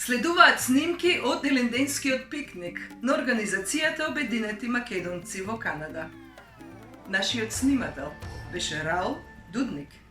Следуваат снимки од Илинденскиот пикник на организацијата Обединети македонци во Канада. Нашиот снимател беше Раул Дудник.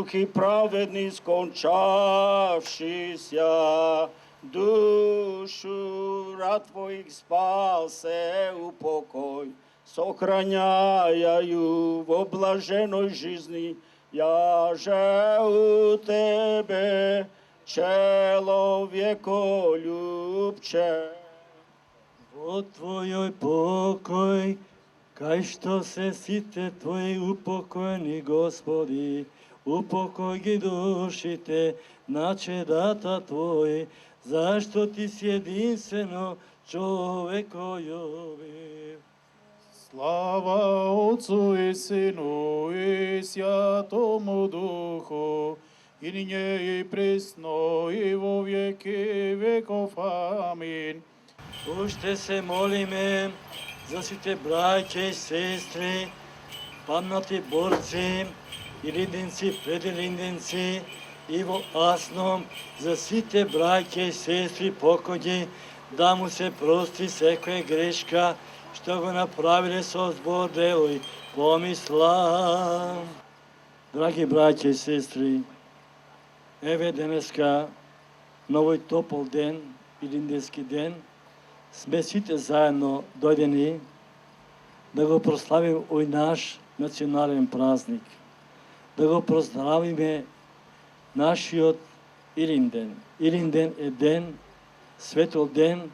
муки праведни скончавшися, душу рад Твоих спасе упокой, сохраняю в блаженной жизни, я же у Тебе, человеколюбче. Вот Твой покой, кай što se site Tvoji upokojeni, Gospodi, upokoj gi dušite, načedata Tvoji, zašto Ti si jedinstveno čovekoljubiv. Слава Отцу и Сыну и Святому Духу, и ныне и пресно, и во веки веков. Аминь. Ušte se molime za svite braće i sestre, pamnati borci i rindenci, predrindenci, i vo asnom za svite braće i sestri pokođi, da mu se prosti sekoje greška, što go napravile so zbor delo i pomisla. Dragi braće i sestri, evo deneska novoj topol den, rindenski den, сме сите заедно дојдени да го прославим овој наш национален празник, да го прославиме нашиот Илинден. Илинден е ден, светол ден,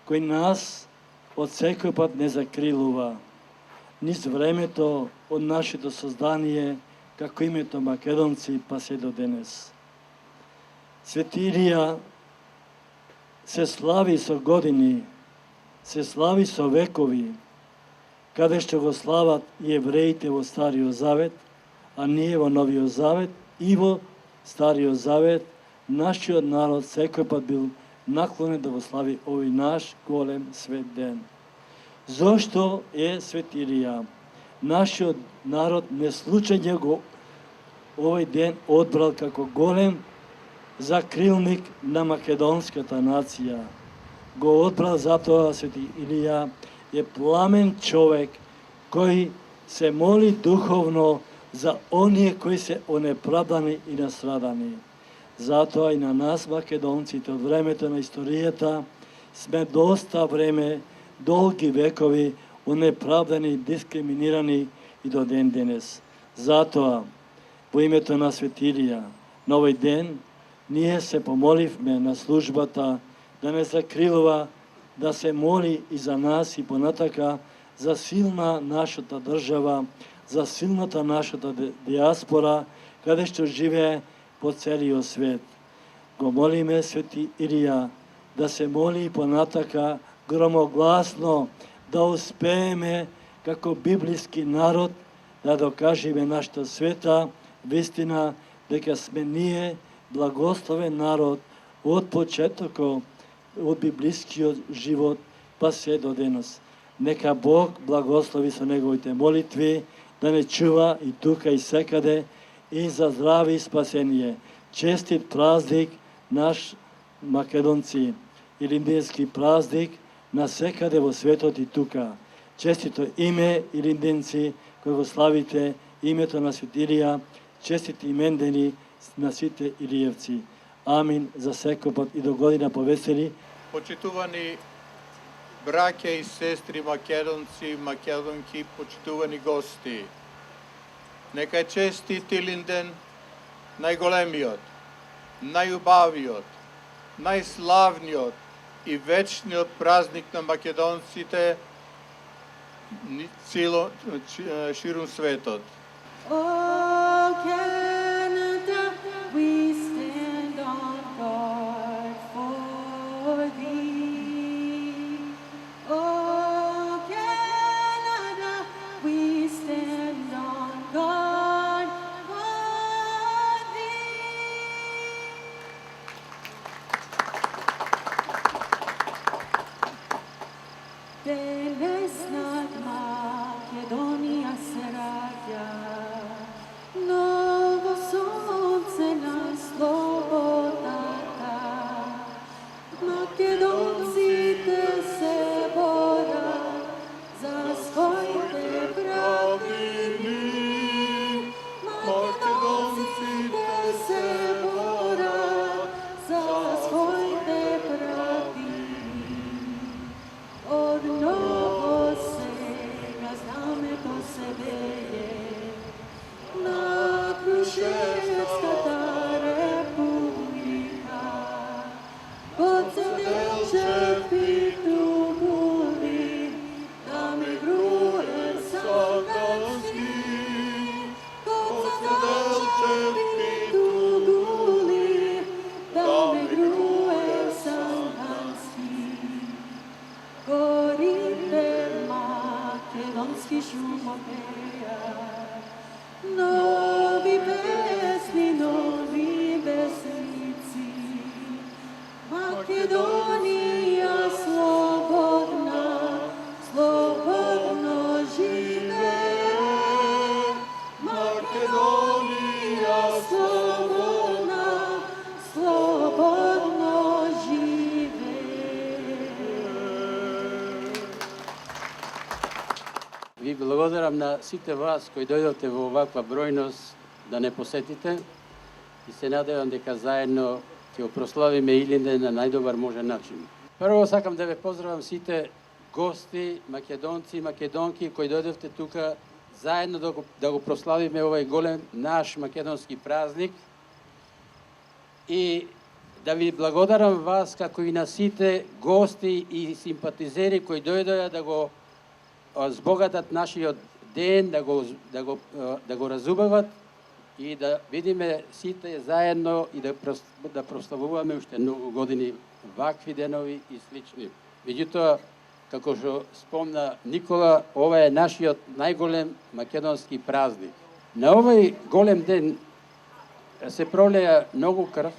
кој нас од секој пат не закрилува, низ времето од нашето создание, како името македонци, па се до денес. Свети Илија се слави со години, се слави со векови, каде што го слават и евреите во Стариот Завет, а ние во Новиот Завет и во Стариот Завет, нашиот народ секој пат бил наклонен да го слави овој наш голем свет ден. Зошто е Свети Илија? Нашиот народ не случајно го овој ден одбрал како голем закрилник на македонската нација. Го одбрал затоа Свети Илија е пламен човек кој се моли духовно за оние кои се онеправдани и настрадани. Затоа и на нас, македонците, од времето на историјата, сме доста време, долги векови, онеправдани, дискриминирани и до ден денес. Затоа, во името на Свети Илија, на овој ден, ние се помоливме на службата да не закрилува, да се моли и за нас и понатака за силна нашата држава, за силната нашата диаспора, каде што живее по целиот свет. Го молиме Свети Илија да се моли и понатака громогласно, да успееме како библиски народ да докажеме нашата света вистина дека сме ние благословен народ од почетокот од библискиот живот па се до денес. Нека Бог благослови со неговите молитви, да не чува и тука и секаде, и за здраве и спасение. Честит празник наш македонци, илинденски празник на секаде во светот и тука. Честито име илинденци кој го славите името на Свети Илија, честити имендени на сите илиевци. Амин за секој пат и до година повесели. Почитувани браќа и сестри македонци, македонки, почитувани гости. Нека е честит Илинден, најголемиот, најубавиот, најславниот и вечниот празник на македонците ширум светот. Oh, Canada, we stand on guard for thee. Oh, Canada, we stand on guard for thee. Денес над Македонија се раѓа ново сонце на слободата. Македонците се борат за своите правини. Македонците delček pitu guli, da mi gruje sandanski. Kot se delček pitu guli, da mi gruje sandanski. Gorite makedonski šumopeja, novi pesni, novi besnici. Makedonija slobodna, slobodno žive. Makedonija slobodna, slobodno žive. Ви благодарам на сите вас кои дојдовте во оваква бројност да не посетите и се надевам дека заедно ќе го прославиме Илинден на најдобар можен начин. Прво сакам да ве поздравам сите гости, македонци и македонки кои дојдовте тука заедно да го прославиме овој голем наш македонски празник и да ви благодарам вас како и на сите гости и симпатизери кои дојдоа да го збогатат нашиот ден, да го разубават и да видиме сите заедно и да прославуваме уште многу години вакви денови и слични. Меѓутоа, како што спомна Никола, ова е нашиот најголем македонски празник. На овој голем ден се пролеа многу крв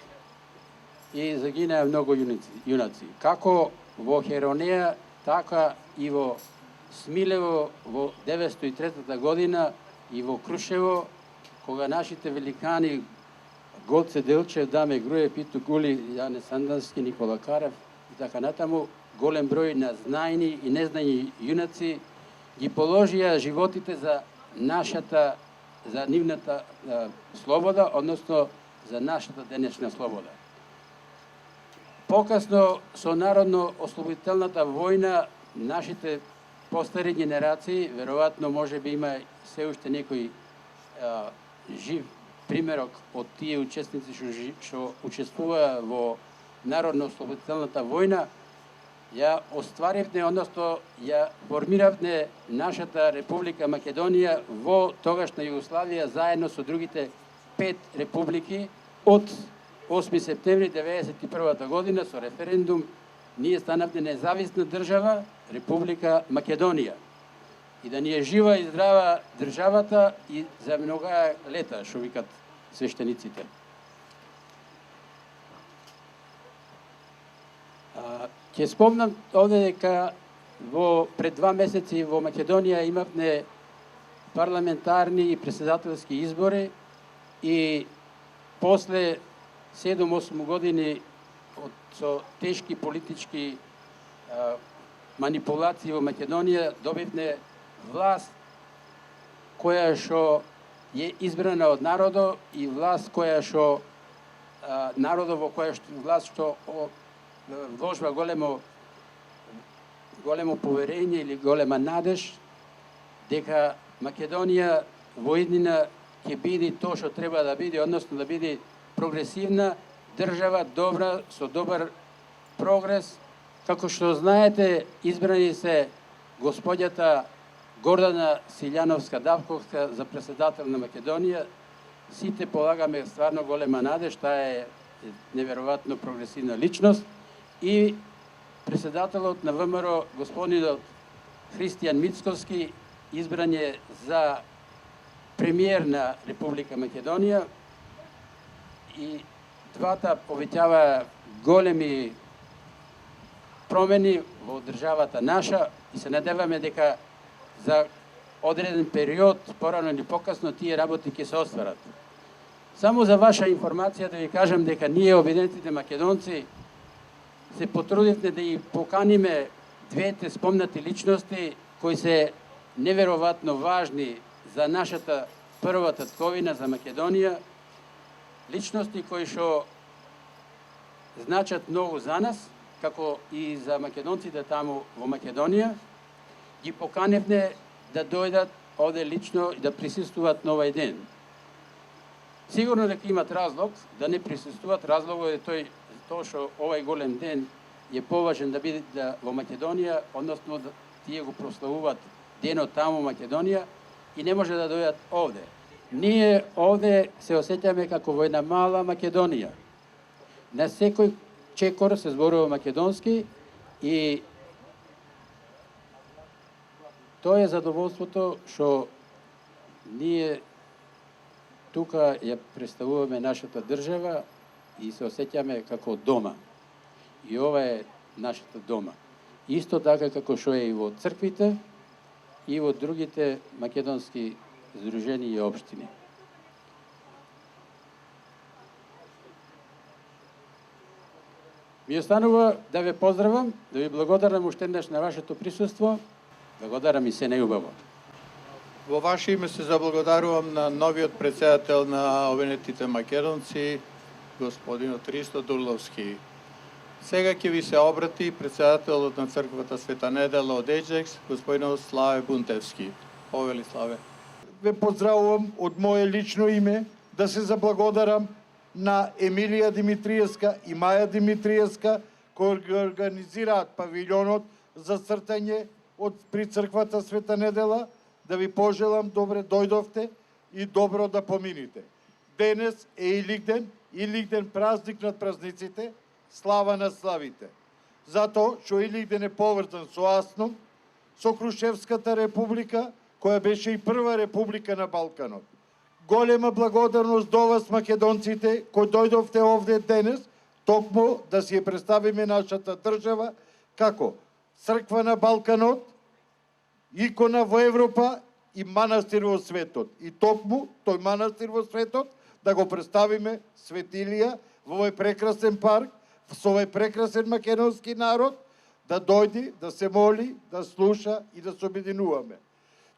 и загинаа многу јунаци. Како во Херонеја, така и во Смилево во 903 година и во Крушево, кога нашите великани Гоце Делчев, Даме Груев, Питу Гули, Јане Сандански, Никола Карев и така натаму, голем број на знајни и незнајни јунаци ги положија животите за нивната слобода, односно за нашата денешна слобода. Покасно со Народно-ослободителната војна нашите постари генерации, веројатно можеби има се уште некој жив примерок од тие учесници што учествуваа во Народно-ослободителната војна, ја остваривме, односно ја формиравме нашата Република Македонија во тогашна Југославија заедно со другите 5 републики од 8 септември 1991 година со референдум ние станавме независна држава, Република Македонија. И да ни е жива и здрава државата и за многаа лета, што викат свештениците. Ќе спомнам овде дека пред 2 месеци во Македонија имавме парламентарни и председателски избори и после 7-8 години со тешки политички манипулации во Македонија добивме власт која што е избрана од народот и власт која што народот во која што власт што вложва големо поверење или голема надеж дека Македонија во иднина ќе биде тоа што треба да биде, односно да биде прогресивна држава, добра, со добар прогрес. Како што знаете, избрани се господјата Гордана Силјановска-Давковска за председател на Македонија. Сите полагаме стварно голема надеж, таа е неверојатно прогресивна личност. И председателот на ВМРО, господинот Христијан Мицковски, избран е за премиер на Република Македонија и двата повеќава големи промени во државата наша и се надеваме дека за одреден период, порано или покасно, тие работи ќе се остварат. Само за ваша информација да ви кажам дека ние, обединетите македонци, се потрудивме да ги поканиме двете спомнати личности кои се неверојатно важни за нашата прва татковина за Македонија, личности кои што значат многу за нас, како и за македонците таму во Македонија, ги поканевме да дојдат овде лично и да присуствуваат на овој ден. Сигурно дека имат разлог да не присуствуваат, разлогот е тоа што овој голем ден je povажен да биде во Македонија, односно да тие го прославуваат денот таму во Македонија и не може да дојдат овде. Ние овде се осеќаме како во една мала Македонија. На секој чекор се зборува македонски и тоа е задоволството што ние тука ја представуваме нашата држава и се осеќаме како дома. И ова е нашата дома. Исто така како што е и во црквите и во другите македонски здружени и општини. Ми останува да ве поздравам, да ви благодарам уште еднаш на вашето присуство. Благодарам и се најубаво. Во ваше име се заблагодарувам на новиот председател на Обединетите македонци, господинот Ристо Дурловски. Сега ќе ви се обрати председателот на црквата Света Недела од Еджекс, господинот Славе Бунтевски. Повели, Славе. Ве поздравувам од мое лично име, да се заблагодарам на Емилија Димитриевска и Маја Димитриевска, кои ги организираат павилионот за цртање при црквата Света Недела, да ви пожелам добре дојдовте и добро да помините. Денес е Илигден празник над празниците, слава на славите. Затоа што Илигден е поврзан со Аснум, со Крушевската република, која беше и прва република на Балканот. Голема благодарност до вас, македонците, кои дојдовте овде денес, токму да си ја представиме нашата држава како црква на Балканот, икона во Европа и манастир во светот. И токму тој манастир во светот да го представиме светилија во овој прекрасен парк, со овој прекрасен македонски народ, да дојди, да се моли, да слуша и да се обединуваме.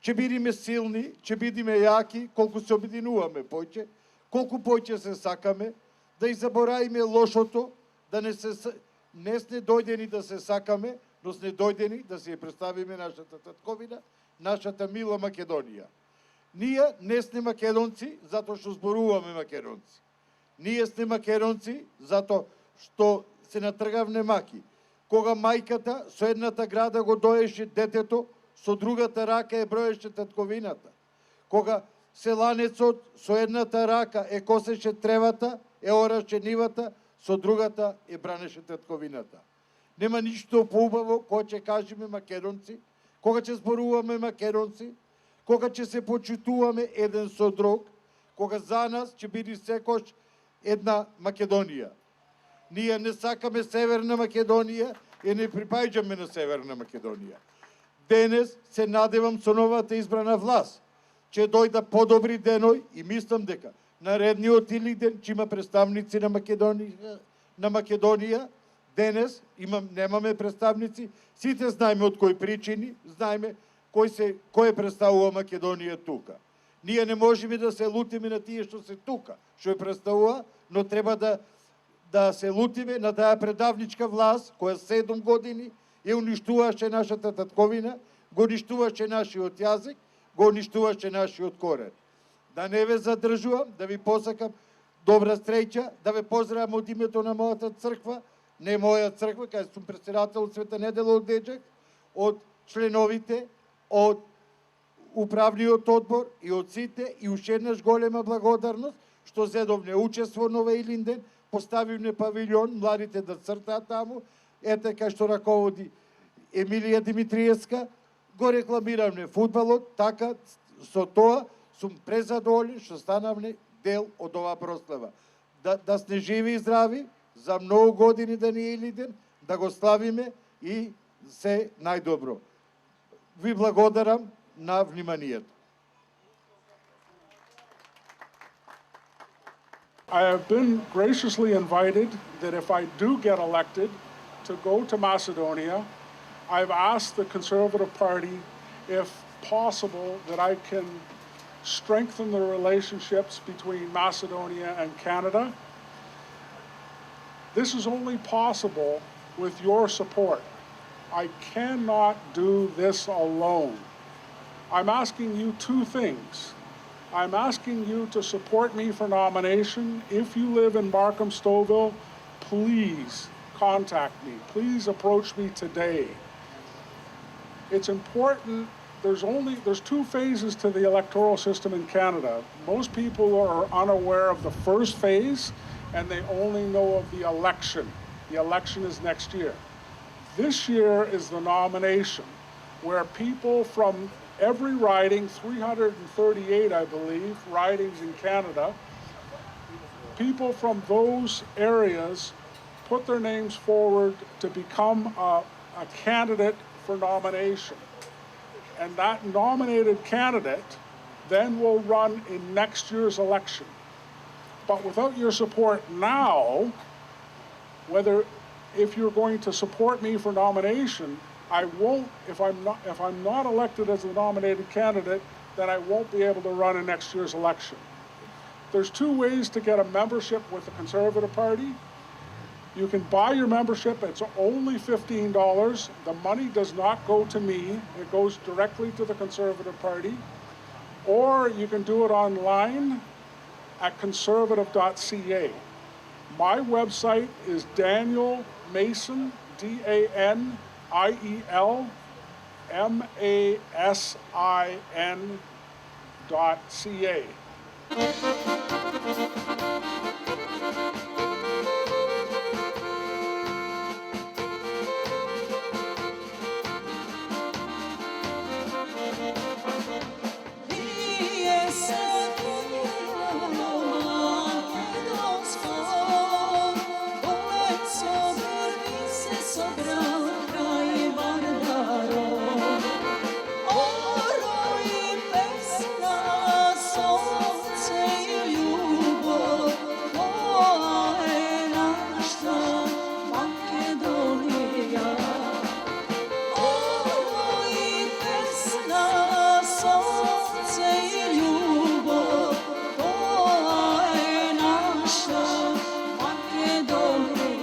Ќе бидеме силни, ќе бидеме јаки, колку се обединуваме поќе, колку поќе се сакаме, да и заборавиме лошото, да не сме дојдени да се сакаме, но сме дојдени да се ја представиме нашата татковина, нашата мила Македонија. Ние не сме македонци затоа што зборуваме македонци. Ние сме македонци затоа што се натргавне маки. Кога мајката со едната града го доеше детето, со другата рака е броеше татковината. Кога селанецот со едната рака е косеше тревата, е ораше нивата, со другата е бранеше татковината. Нема ништо поубаво кога ќе кажеме македонци, кога ќе зборуваме македонци, кога ќе се почитуваме еден со друг, кога за нас ќе биде секој една Македонија. Ние не сакаме Северна Македонија и не припаѓаме на Северна Македонија. Денес се надевам со новата избрана власт, ќе дојда подобри деној и мислам дека наредниот Илигден ќе има представници на Македонија. Денес немаме представници, сите знаеме од кои причини, знаеме кој представува Македонија тука. Ние не можеме да се лутиме на тие што се тука, што ја представува, но треба да се лутиме на таа предавничка власт, која 7 години ја уништуваше нашата татковина, го уништуваше нашиот јазик, го уништуваше нашиот корен. Да не ве задржувам, да ви посакам добра среќа, да ве поздравам од името на мојата црква, не моја црква, кај сум председател од Света Недела од Еджек, од членовите, од управниот одбор и од сите, и уште еднаш голема благодарност што зедовне учество на овој Илигден, поставивме павилион, младите да цртаат таму, ете кај што раководи Емилија Димитриевска, го рекламиравме фудбалот, така со тоа сум презадоволен што станавме дел од оваа прослава. Да сме живи и здрави, за многу години да ни е Илигден, да го славиме и се најдобро. Ви благодарам на вниманието. I have been graciously invited that if I do get elected to go to Macedonia, I've asked the Conservative Party, if possible, that I can strengthen the relationships between Macedonia and Canada. This is only possible with your support. I cannot do this alone. I'm asking you two things. I'm asking you to support me for nomination. If you live in Markham Stouffville, please contact me. Please approach me today. It's important. There's two phases to the electoral system in Canada. Most people are unaware of the first phase, and they only know of the election. The election is next year. This year is the nomination, where people from every riding, 338, I believe, ridings in Canada, people from those areas put their names forward to become a candidate for nomination. And that nominated candidate then will run in next year's election. But without your support now, if you're going to support me for nomination, I won't, if I'm not elected as the nominated candidate, then I won't be able to run in next year's election. There's two ways to get a membership with the Conservative Party. You can buy your membership, it's only $15. The money does not go to me, it goes directly to the Conservative Party. Or you can do it online at conservative.ca. My website is Daniel Mason, DanielMasin.ca. Makedonija.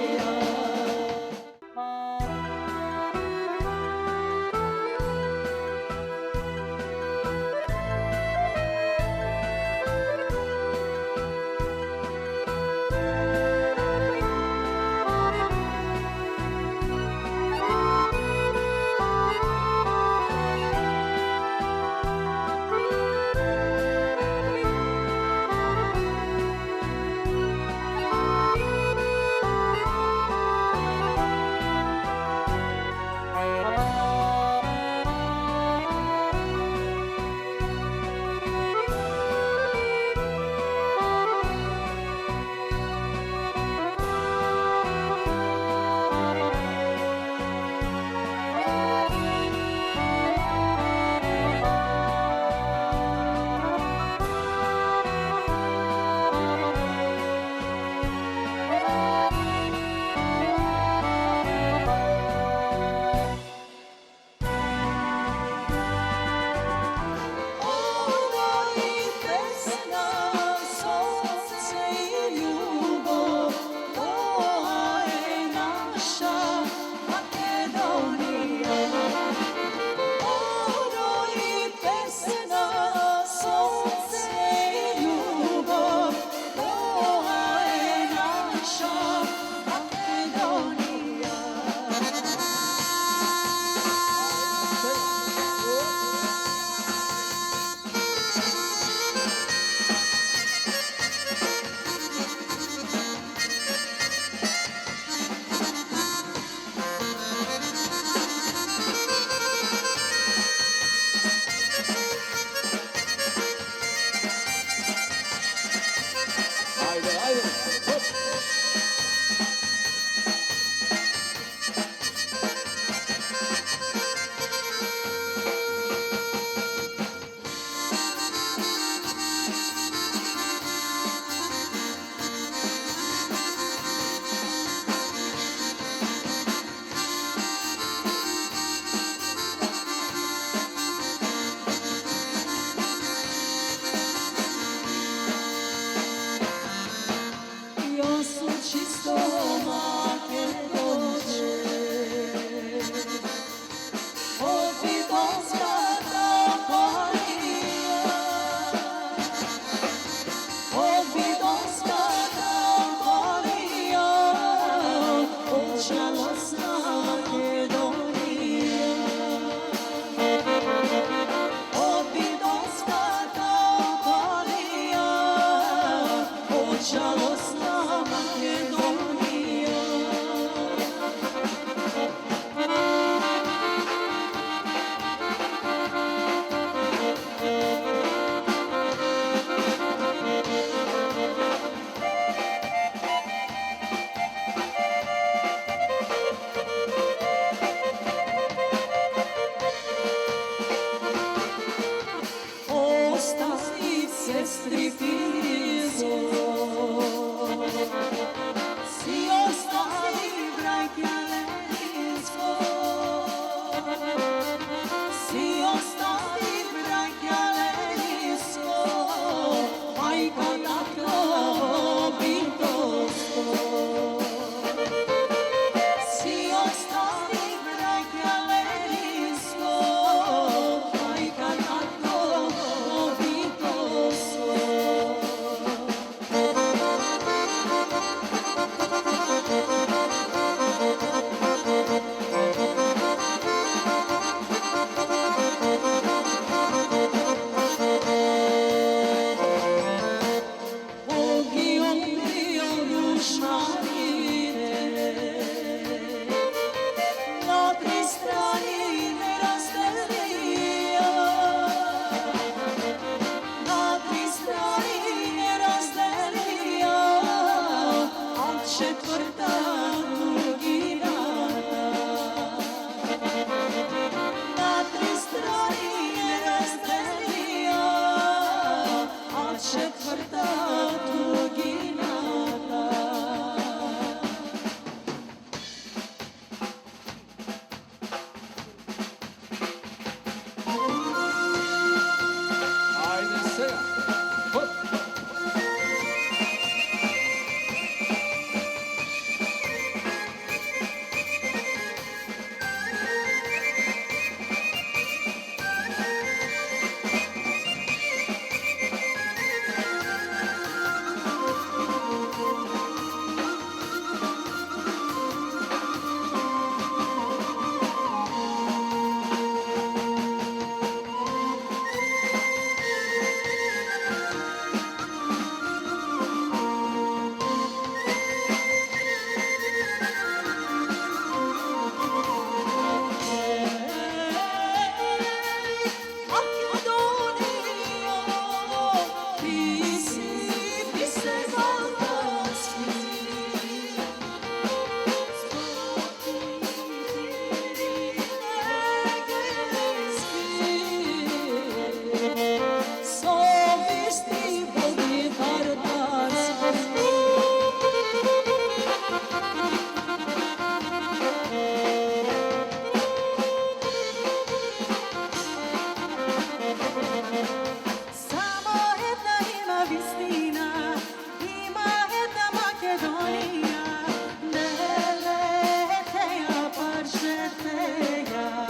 česteja,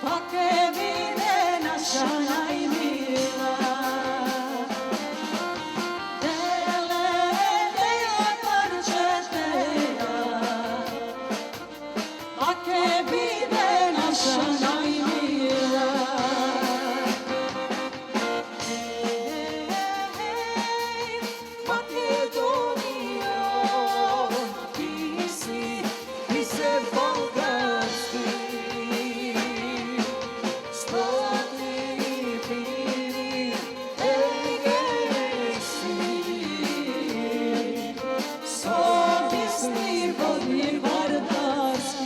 pa ke vide naša najmila. Dele, dele par česteja, pa ke vide naša najmila. Makedonija, ti se bolgarski, stoti pivi egesi, sovisni vodni vardarski.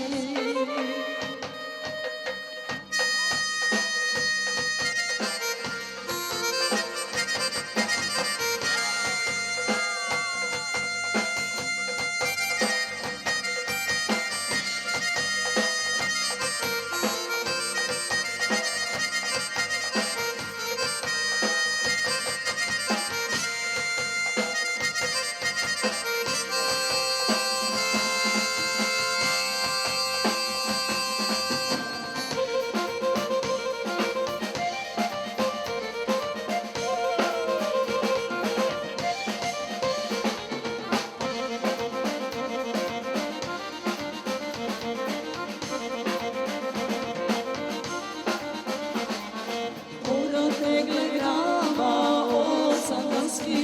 Ora telegrama od Sandanski,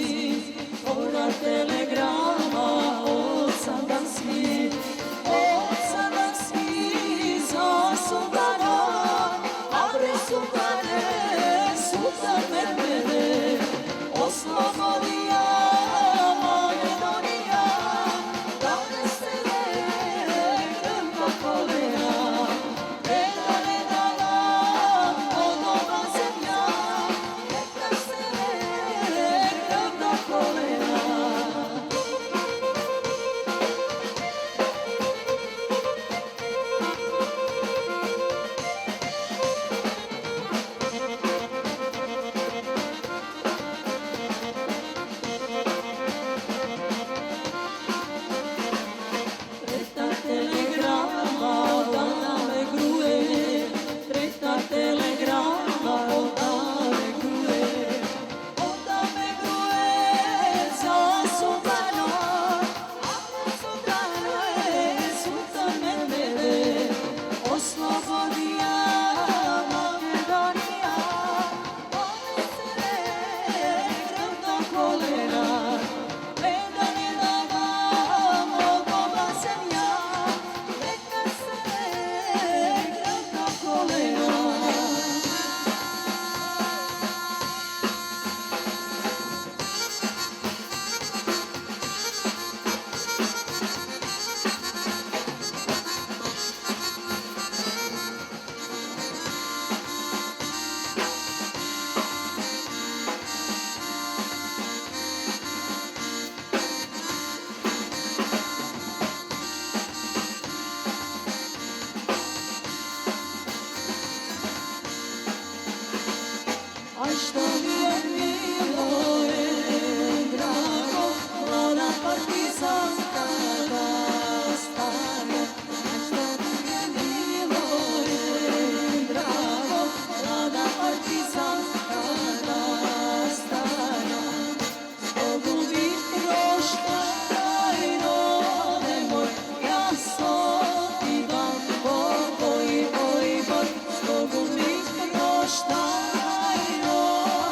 ora telegrama od Sandanski, za sultana, abre sultane, sultan Mehmede, oslobodia Makedonija, da ne se legnem do kolena, da ne dala odova zemlja, neka se legnem do kolena. Treta telegrama odavde gruje, treta telegrama odavde gruje za sultana, a sultana je sultan Mehmede, oslobodia Makedonija, da se legnem do kolena, da ne dam odova zemlja, neka se legnem do kolena. A što mi je milo je drago, mlada partizanka da stane. A što mi je milo je drago, mlada partizanka da stane. Zbogom mi proštaj, rode moj, ja ti dam boj, boj, boj. Zbogom mi proštaj, rode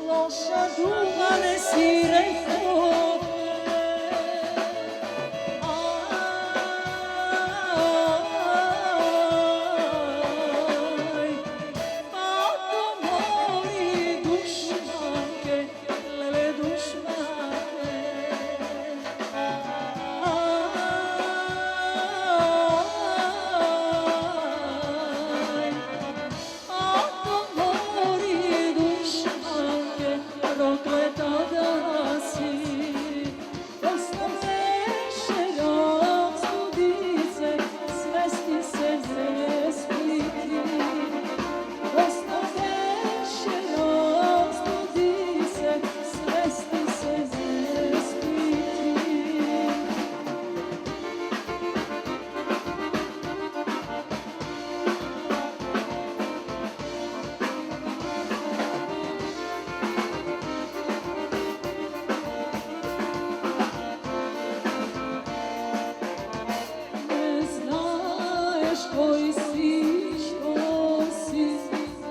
loša duga ne sviraj kod koji si, što si,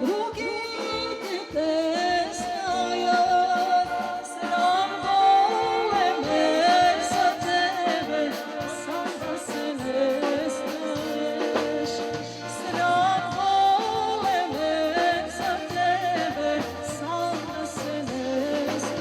drugi te znaju, sram vole me za tebe, sam da se ne znaš. Sram vole me za tebe, sam da se ne znaš.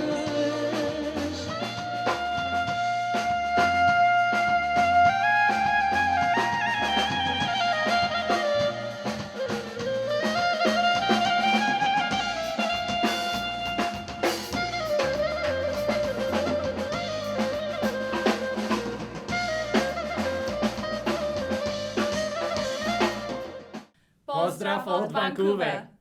Pozdrav od Vancouvera!